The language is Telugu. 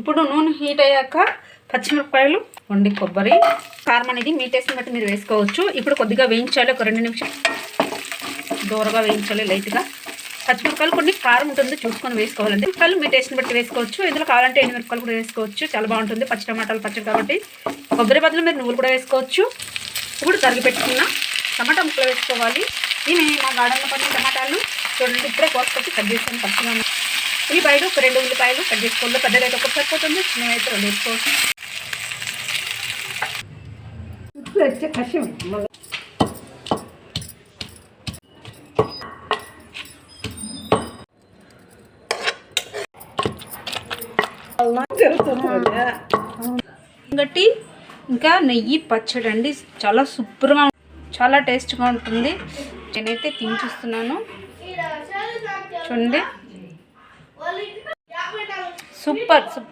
ఇప్పుడు నూనె హీట్ అయ్యాక పచ్చిమిరపకాయలు, వండి కొబ్బరి, కారం అనేది మీ టేస్ట్ని బట్టి మీరు వేసుకోవచ్చు. ఇప్పుడు కొద్దిగా వేయించాలి, ఒక 2 నిమిషాలు దూరగా వేయించాలి లైట్గా. పచ్చిమిరపకాయలు కొన్ని కారం ఉంటుంది చూసుకొని వేసుకోవాలండి. మిరపకాయలు మీ టేస్ట్ని బట్టి వేసుకోవచ్చు. ఇందులో కావాలంటే ఎండుమిరపకాయలు కూడా వేసుకోవచ్చు, చాలా బాగుంటుంది. పచ్చి టమాటాలు పచ్చడి కాబట్టి కొబ్బరి బదులు మీరు నువ్వులు కూడా వేసుకోవచ్చు. ఇప్పుడు తరిగి పెట్టుకున్న టమాటా ముక్కలు వేసుకోవాలి. నేను మా గార్డెన్లో పండిన టమాటాలు చూడండి, ఇప్పుడే కోసుకొచ్చి కట్ చేస్తాను. పచ్చిగా ఉల్లిపాయలు, ఒక 2 ఉల్లిపాయలు కట్ చేసుకోవాలి. పెద్దగా అయితే ఒకటి సరిపోతుంది, చిన్నగా అయితే 2 వేసుకోవచ్చు. గట్టి ఇంకా నెయ్యి పచ్చడి అండి, చాలా సూపర్గా, చాలా టేస్ట్గా ఉంటుంది. నేనైతే తిని చూస్తున్నాను, చూడండి, సూపర్ సూపర్.